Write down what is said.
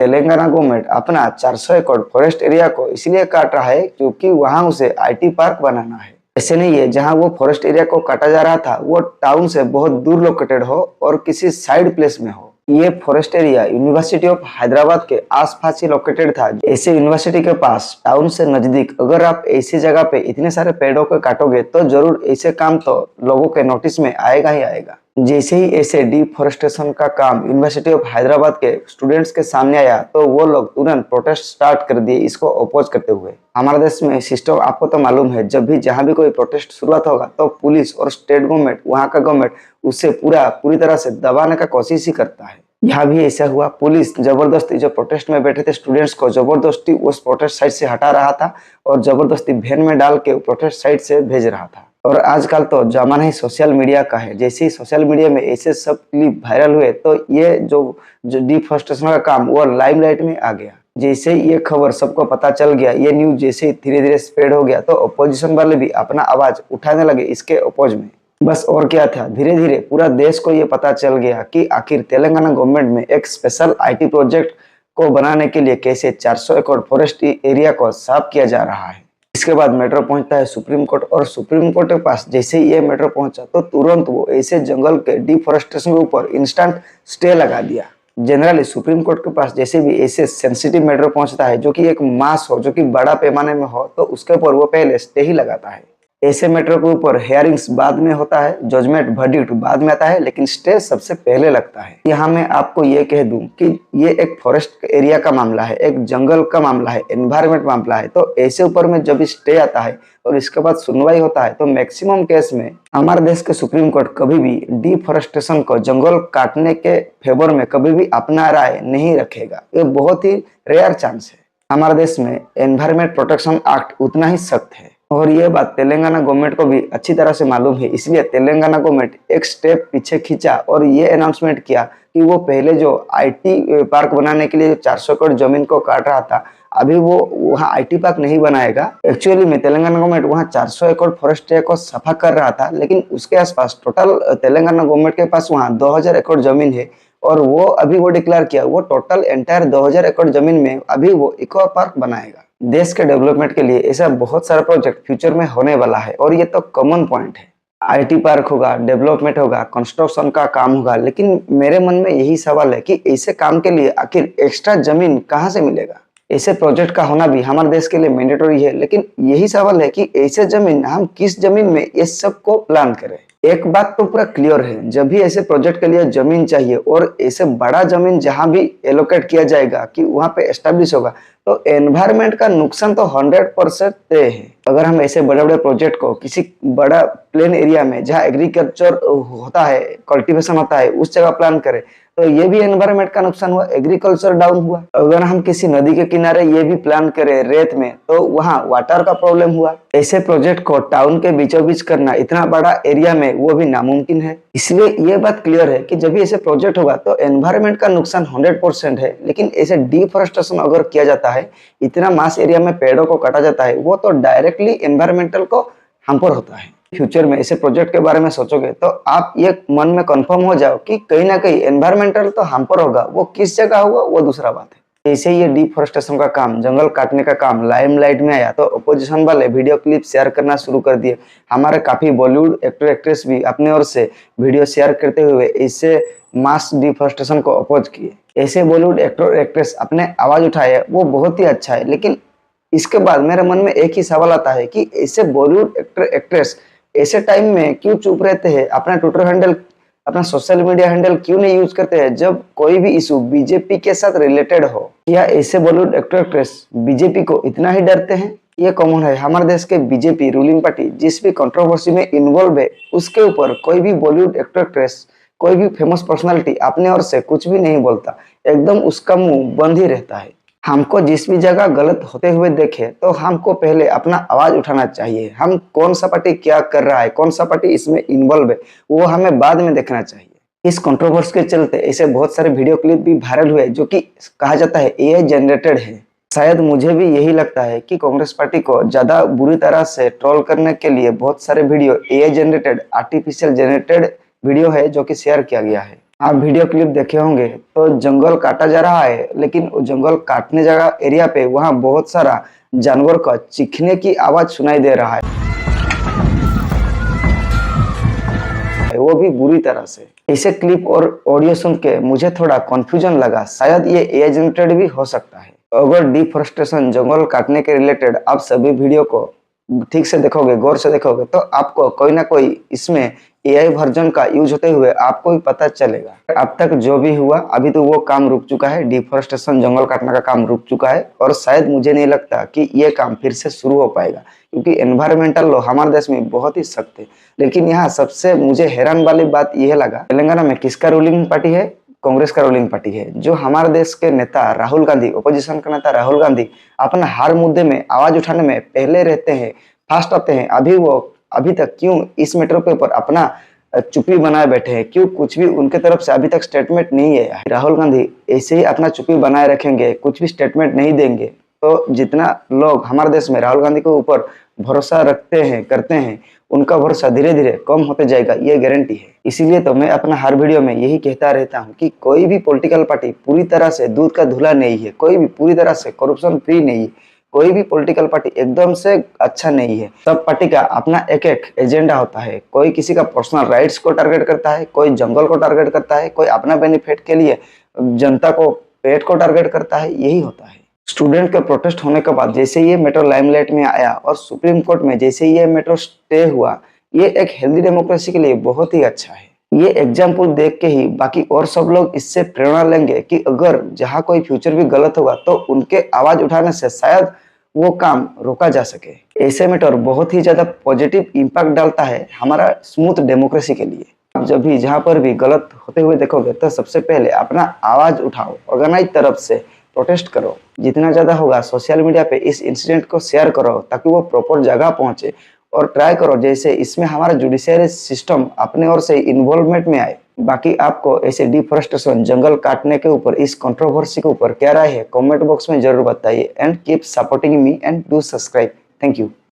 Telangana government अपना 400 एकड़ forest area को इसलिए काट रहा है क्योंकि वहां उसे आईटी पार्क बनाना है। ऐसे नहीं है जहां वो फॉरेस्ट एरिया को काटा जा रहा था वो टाउन से बहुत दूर लोकेटेड हो और किसी साइड प्लेस में हो। ये forest area university of Hyderabad के आसपास ही लोकेटेड था। ऐसे यूनिवर्सिटी के पास टाउन से नजदीक अगर आप ऐसी जगह पे इतने सारे पेड़ों को काटोगे तो जरूर ऐसे काम तो लोगों के नोटिस में आएगा ही आएगा। जैसे ही ऐसे डिफॉरेस्टेशन का काम यूनिवर्सिटी ऑफ हैदराबाद के स्टूडेंट्स के सामने आया तो वो लोग तुरंत प्रोटेस्ट स्टार्ट कर दिए इसको अपोज करते हुए। हमारे देश में सिस्टम आपको तो मालूम है, जब भी जहां भी कोई प्रोटेस्ट शुरुआत होगा तो पुलिस और स्टेट गवर्नमेंट वहां का गवर्नमेंट उसे पूरी तरह से दबाने का कोशिश ही करता है। यहाँ भी ऐसा हुआ। पुलिस जबरदस्ती जो प्रोटेस्ट में बैठे थे स्टूडेंट्स को जबरदस्ती उस प्रोटेस्ट साइट से हटा रहा था और जबरदस्ती वैन में डाल के प्रोटेस्ट साइट से भेज रहा था। और आजकल तो जमाना ही सोशल मीडिया का है। जैसे ही सोशल मीडिया में ऐसे सब क्लिप वायरल हुए तो ये जो डिफॉरेस्टेशन का काम वो लाइमलाइट में आ गया। जैसे ये खबर सबको पता चल गया, ये न्यूज जैसे धीरे धीरे स्प्रेड हो गया तो अपोजिशन वाले भी अपना आवाज उठाने लगे इसके अपोज में। बस और क्या था, धीरे धीरे पूरा देश को ये पता चल गया कि आखिर तेलंगाना गवर्नमेंट में एक स्पेशल आईटी प्रोजेक्ट को बनाने के लिए कैसे 400 एकड़ फॉरेस्ट एरिया को साफ किया जा रहा है। इसके बाद मेट्रो पहुंचता है सुप्रीम कोर्ट और सुप्रीम कोर्ट के पास जैसे ही ये मेट्रो पहुंचा तो तुरंत वो ऐसे जंगल के डिफॉरेस्टेशन के ऊपर इंस्टेंट स्टे लगा दिया। जनरली सुप्रीम कोर्ट के पास जैसे भी ऐसे सेंसिटिव मैटर पहुंचता है जो कि एक मास हो, जो कि बड़ा पैमाने में हो, तो उसके ऊपर वो पहले स्टे ही लगाता है। ऐसे मैटर के ऊपर हेयरिंग्स बाद में होता है, जजमेंट वर्डिक्ट बाद में आता है, लेकिन स्टे सबसे पहले लगता है। यहाँ मैं आपको ये कह दूं कि ये एक फॉरेस्ट एरिया का मामला है, एक जंगल का मामला है, एनवायरमेंट मामला है। तो ऐसे ऊपर में जब स्टे आता है और इसके बाद सुनवाई होता है तो मैक्सिमम केस में हमारे देश के सुप्रीम कोर्ट कभी भी डिफॉरेस्टेशन को, जंगल काटने के फेवर में कभी भी अपना राय नहीं रखेगा। ये बहुत ही रेयर चांस है। हमारे देश में एनवायरमेंट प्रोटेक्शन एक्ट उतना ही सख्त है और ये बात तेलंगाना गवर्नमेंट को भी अच्छी तरह से मालूम है। इसलिए तेलंगाना गवर्नमेंट एक स्टेप पीछे खींचा और ये अनाउंसमेंट किया कि वो पहले जो आईटी पार्क बनाने के लिए 400 एकड़ जमीन को काट रहा था, अभी वो वहाँ आईटी पार्क नहीं बनाएगा। एक्चुअली में तेलंगाना गवर्नमेंट वहाँ 400 एकड़ फॉरेस्ट एरिया को सफा कर रहा था, लेकिन उसके आसपास टोटल तेलंगाना गवर्नमेंट के पास वहाँ 2000 एकड़ जमीन है और वो अभी वो डिक्लेयर किया वो टोटल एंटायर 2000 एकड़ जमीन में अभी वो इको पार्क बनाएगा। देश के डेवलपमेंट के लिए ऐसा बहुत सारा प्रोजेक्ट फ्यूचर में होने वाला है और ये तो कॉमन पॉइंट है। आईटी पार्क होगा, डेवलपमेंट होगा, कंस्ट्रक्शन का काम होगा, लेकिन मेरे मन में यही सवाल है कि ऐसे काम के लिए आखिर एक्स्ट्रा जमीन कहाँ से मिलेगा। ऐसे प्रोजेक्ट का होना भी हमारे देश के लिए मैंडेटरी है, लेकिन यही सवाल है कि ऐसे जमीन हम किस जमीन में ये सब को प्लान करें। एक बात तो पूरा क्लियर है, जब भी ऐसे प्रोजेक्ट के लिए जमीन चाहिए और ऐसे बड़ा जमीन जहां भी एलोकेट किया जाएगा कि वहां पे एस्टेब्लिश होगा तो एनवायरमेंट का नुकसान तो 100% तय है। अगर हम ऐसे बड़े बड़े प्रोजेक्ट को किसी बड़ा प्लेन एरिया में जहाँ एग्रीकल्चर होता है, कल्टीवेशन होता है, उस जगह प्लान करें तो ये भी एनवायरमेंट का नुकसान हुआ, एग्रीकल्चर डाउन हुआ। अगर हम किसी नदी के किनारे ये भी प्लान करें रेत में तो वहाँ वाटर का प्रॉब्लम हुआ। ऐसे प्रोजेक्ट को टाउन के बीचों बीच करना इतना बड़ा एरिया में वो भी नामुमकिन है। इसलिए ये बात क्लियर है कि जब भी ऐसे प्रोजेक्ट होगा तो एनवायरमेंट का नुकसान 100% है, लेकिन ऐसे डिफॉरेस्टेशन अगर किया जाता है, इतना मास एरिया में पेड़ों को काटा जाता है, वो तो डायरेक्टली एनवायरमेंटल को हार्मफुल होता है। फ्यूचर में ऐसे प्रोजेक्ट के बारे में सोचोगे तो आप ये मन में कंफर्म हो जाओ कि कहीं ना कहीं एनवायरमेंटल तो हार्मफुल होगा, वो किस जगह होगा वो दूसरा बात है। ऐसे ये डिफॉरेस्टेशन का काम, जंगल काटने का काम लाइमलाइट में आया तो अपोजिशन वाले वीडियो क्लिप शेयर करना शुरू कर दिए। हमारे काफी बॉलीवुड एक्टर एक्ट्रेस भी अपने ओर से वीडियो शेयर करते हुए इससे मास डिफॉरेस्टेशन को अपोज किए। ऐसे बॉलीवुड एक्टर एक्ट्रेस अपने आवाज उठाए वो बहुत ही अच्छा है, लेकिन इसके बाद मेरे मन में एक ही सवाल आता है कि ऐसे बॉलीवुड एक्टर एक्ट्रेस ऐसे टाइम में क्यों चुप रहते हैं, अपना ट्विटर हैंडल, अपना सोशल मीडिया हैंडल क्यों नहीं यूज करते हैं जब कोई भी इशू बीजेपी के साथ रिलेटेड हो। या ऐसे बॉलीवुड एक्टर एक्ट्रेस बीजेपी को इतना ही डरते हैं? ये कॉमन है, हमारे देश के बीजेपी रूलिंग पार्टी जिस भी कंट्रोवर्सी में इन्वॉल्व है उसके ऊपर कोई भी बॉलीवुड एक्टर एक्ट्रेस, कोई भी फेमस पर्सनालिटी अपने ओर से कुछ भी नहीं बोलता, एकदम उसका मुंह बंद ही रहता है। हमको जिस भी जगह गलत होते हुए देखे तो हमको पहले अपना आवाज उठाना चाहिए। हम कौन सा पार्टी क्या कर रहा है, कौन सा पार्टी इसमें इन्वॉल्व है, वो हमें बाद में देखना चाहिए। इस कंट्रोवर्सी के चलते ऐसे बहुत सारे वीडियो क्लिप भी वायरल हुए जो कि कहा जाता है एआई जनरेटेड है। शायद मुझे भी यही लगता है कि कांग्रेस पार्टी को ज्यादा बुरी तरह से ट्रोल करने के लिए बहुत सारे video AI generated, artificial generated video है जो कि शेयर किया गया है। आप वीडियो क्लिप देखे होंगे तो जंगल काटा जा रहा है, लेकिन वो जंगल काटने जगह एरिया पे वहाँ बहुत सारा जानवर का चीखने की आवाज सुनाई दे रहा है, वो भी बुरी तरह से। इसे क्लिप और ऑडियो सुन के मुझे थोड़ा कंफ्यूजन लगा, शायद ये एआई जनरेटेड भी हो सकता है। अगर डिफोरेस्टेशन, जंगल काटने के रिलेटेड आप सभी वीडियो को ठीक से देखोगे, गौर से देखोगे, तो आपको कोई ना कोई इसमें एआई वर्जन का यूज होते हुए आपको भी पता चलेगा। अब तक जो भी हुआ अभी तो वो काम रुक चुका है, डिफोरेस्टेशन, जंगल काटने का काम रुक चुका है, और शायद मुझे नहीं लगता कि ये काम फिर से शुरू हो पाएगा, क्योंकि एनवायरमेंटल लॉ हमारे देश में बहुत ही सख्त है। लेकिन यहाँ सबसे मुझे हैरान वाली बात यह लगा, तेलंगाना में किसका रूलिंग पार्टी है? कांग्रेस का रूलिंग पार्टी है। जो हमारे देश के नेता राहुल गांधी, ओपोजिशन का नेता राहुल गांधी, अपना हर मुद्दे में आवाज उठाने में पहले रहते हैं, फास्ट आते हैं, अभी तक क्यों इस मैटर के ऊपर अपना चुप्पी बनाए बैठे हैं? क्यों कुछ भी उनके तरफ से अभी तक स्टेटमेंट नहीं है? राहुल गांधी ऐसे ही अपना चुप्पी बनाए रखेंगे, कुछ भी स्टेटमेंट नहीं देंगे, तो जितना लोग हमारे देश में राहुल गांधी के ऊपर भरोसा रखते हैं, करते हैं, उनका भरोसा धीरे धीरे कम होते जाएगा, ये गारंटी है। इसीलिए तो मैं अपना हर वीडियो में यही कहता रहता हूँ कि कोई भी पॉलिटिकल पार्टी पूरी तरह से दूध का धुला नहीं है, कोई भी पूरी तरह से करप्शन फ्री नहीं है, कोई भी पॉलिटिकल पार्टी एकदम से अच्छा नहीं है। सब पार्टी का अपना एक एक एजेंडा होता है। कोई किसी का पर्सनल राइट्स को टारगेट करता है, कोई जंगल को टारगेट करता है, कोई अपना बेनिफिट के लिए जनता को, पेट को टारगेट करता है, यही होता है। स्टूडेंट के प्रोटेस्ट होने के बाद जैसे ये मैटर लाइमलाइट में आया और सुप्रीम कोर्ट में जैसे ये मैटर स्टे हुआ, ये एक हेल्दी डेमोक्रेसी के लिए बहुत ही अच्छा है। ये एग्जाम्पल देख के ही बाकी और सब लोग इससे प्रेरणा लेंगे कि अगर जहाँ कोई फ्यूचर भी गलत होगा तो उनके आवाज उठाने से शायद वो काम रोका जा सके। ऐसे मैटर बहुत ही ज्यादा पॉजिटिव इम्पैक्ट डालता है हमारा स्मूथ डेमोक्रेसी के लिए। आप जब भी जहाँ पर भी गलत होते हुए देखोगे तो सबसे पहले अपना आवाज उठाओ, ऑर्गेनाइज तरफ से प्रोटेस्ट करो। जितना ज्यादा होगा सोशल मीडिया पे इस इंसिडेंट को शेयर करो ताकि वो प्रॉपर जगह पहुंचे, और ट्राई करो जैसे इसमें हमारा जुडिशियरी सिस्टम अपने ओर से इन्वॉल्वमेंट में आए। बाकी आपको ऐसे डिफोरेस्टेशन, जंगल काटने के ऊपर, इस कंट्रोवर्सी के ऊपर क्या राय है, कमेंट बॉक्स में जरूर बताइए। And keep supporting me and do subscribe. Thank you.